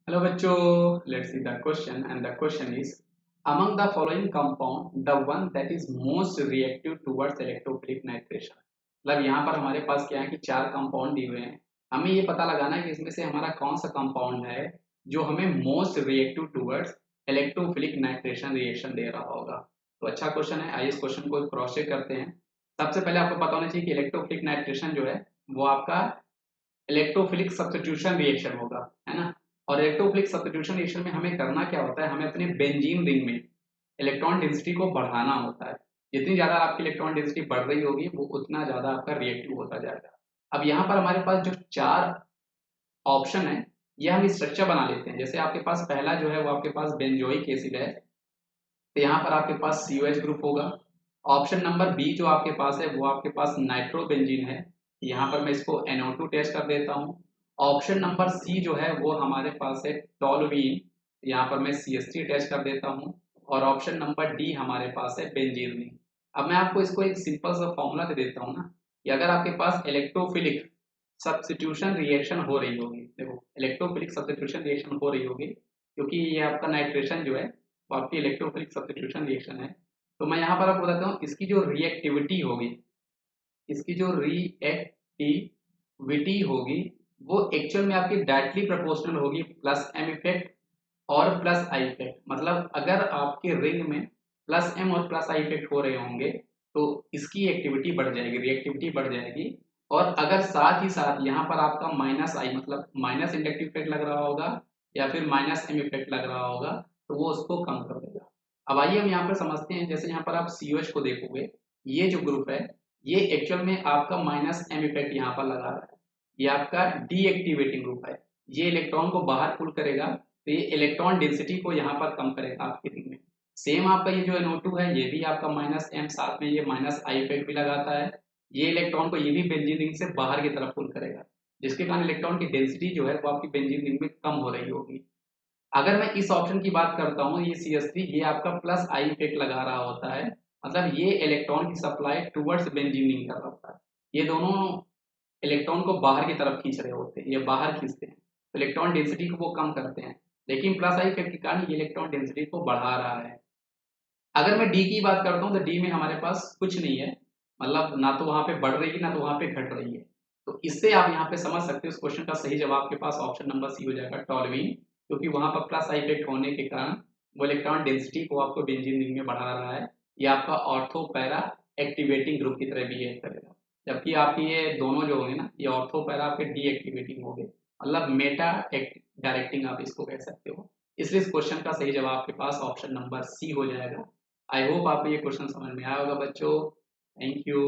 Hello bachcho, let's see the question and the question is among the following compound the one that is most reactive towards electrophilic nitration। मतलब यहाँ पर हमारे पास क्या है कि चार कंपाउंड दिए हुए हैं, हमें ये पता लगाना है कि इसमें से हमारा कौन सा कंपाउंड है जो हमें most reactive towards electrophilic nitration reaction दे रहा होगा। तो अच्छा क्वेश्चन है, आइए इस क्वेश्चन को क्रॉस चेक करते हैं। सबसे पहले आपको पता होना चाहिए कि इलेक्ट्रोफिलिक नाइट्रेशन जो है वो आपका इलेक्ट्रोफिलिक सब्स्टिट्यूशन रिएक्शन होगा, है ना। और इलेक्ट्रोफिलिक सब्स्टिट्यूशन रिएक्शन में हमें करना क्या होता है, हमें अपने बेंजीन रिंग में इलेक्ट्रॉन डेंसिटी को बढ़ाना होता है। जितनी ज्यादा आपकी इलेक्ट्रॉन डेंसिटी बढ़ रही होगी वो उतना ज्यादा आपका रिएक्टिव होता जाएगा। अब यहाँ पर हमारे पास जो चार ऑप्शन है ये हम स्ट्रक्चर बना लेते हैं। जैसे आपके पास पहला जो है वो आपके पास बेंजोइक एसिड है, तो यहाँ पर आपके पास COH ग्रुप होगा। ऑप्शन नंबर बी जो आपके पास है वो आपके पास नाइट्रोबेंजीन है, यहाँ पर मैं इसको NO2 टेस्ट कर देता हूँ। ऑप्शन नंबर सी जो है वो हमारे पास है टोलुईन, यहाँ पर मैं CH3 टेस्ट कर देता हूँ। और ऑप्शन नंबर डी हमारे पास है बेंजीन रिंग। अब मैं आपको इसको एक सिंपल सा फॉर्मूला दे देता हूँ ना कि अगर आपके पास इलेक्ट्रोफिलिक सब्स्टिट्यूशन रिएक्शन हो रही होगी, देखो इलेक्ट्रोफिलिक सब्स्टिट्यूशन रिएक्शन हो रही होगी क्योंकि ये आपका नाइट्रेशन जो है वो आपकी इलेक्ट्रोफिलिक सब्स्टिट्यूशन रिएक्शन है। तो मैं यहाँ पर आपको बताता हूँ इसकी जो रिएक्टिविटी होगी, इसकी जो रिएक्टिविटी होगी वो एक्चुअल में आपकी डायरेक्टली प्रोपोर्शनल होगी प्लस एम इफेक्ट और प्लस आई इफेक्ट। मतलब अगर आपके रिंग में प्लस एम और प्लस आई इफेक्ट हो रहे होंगे तो इसकी एक्टिविटी बढ़ जाएगी, रिएक्टिविटी बढ़ जाएगी। और अगर साथ ही साथ यहाँ पर आपका माइनस आई मतलब माइनस इंडक्टिव इफेक्ट लग रहा होगा या फिर माइनस एम इफेक्ट लग रहा होगा तो वो उसको कम कर देगा। अब आइए हम यहाँ पर समझते हैं। जैसे यहाँ पर आप COH को देखोगे, ये जो ग्रुप है ये एक्चुअल में आपका माइनस एम इफेक्ट यहाँ पर लगा रहा है, ये आपका डीएक्टिवेटिंग ग्रुप है। ये इलेक्ट्रॉन को बाहर पुल करेगा तो ये इलेक्ट्रॉन डेंसिटी को यहाँ पर कम करेगा आपके रिंग में। सेम आपका ये जो NO2 है ये भी आपका माइनस एम, साथ में ये माइनस आई इफेक्ट भी लगाता है। ये इलेक्ट्रॉन को ये भी बेंजीन रिंग से बाहर की तरफ पुल करेगा, जिसके कारण इलेक्ट्रॉन की डेंसिटी जो है वो आपकी बेंजीन रिंग में कम हो रही होगी। अगर मैं इस ऑप्शन की बात करता हूँ, ये CH3 ये आपका प्लस आई इफेक्ट लगा रहा होता है, मतलब ये इलेक्ट्रॉन की सप्लाई टुवर्ड्स बेंजीन रिंग कर रहा होता है। ये दोनों इलेक्ट्रॉन को बाहर की तरफ खींच रहे होते हैं, ये बाहर खींचते हैं तो इलेक्ट्रॉन डेंसिटी को वो कम करते हैं। लेकिन प्लस आई इफेक्ट के कारण ये इलेक्ट्रॉन डेंसिटी को बढ़ा रहा है। अगर मैं डी की बात करता हूँ तो डी में हमारे पास कुछ नहीं है, मतलब ना तो वहां पे बढ़ रही है ना तो वहां पे घट रही है। तो इससे आप यहाँ पे समझ सकते हो इस क्वेश्चन का सही जवाब आपके पास ऑप्शन नंबर सी हो जाएगा टॉलवीन, क्योंकि वहां पर प्लस आई इफेक्ट होने के कारण वो इलेक्ट्रॉन डेंसिटी को आपको बेंजीन रिंग में बढ़ा रहा है। ये आपका ऑर्थो पैरा एक्टिवेटिंग ग्रुप की तरह बिहेव करेगा। जबकि आपकी ये दोनों जो होंगे ना, ये ऑर्थो पैरा आपके डीएक्टिवेटिंग हो गए, मतलब मेटा डायरेक्टिंग आप इसको कह सकते हो। इसलिए इस क्वेश्चन का सही जवाब आपके पास ऑप्शन नंबर सी हो जाएगा। आई होप आपको ये क्वेश्चन समझ में आया होगा बच्चों। Thank you.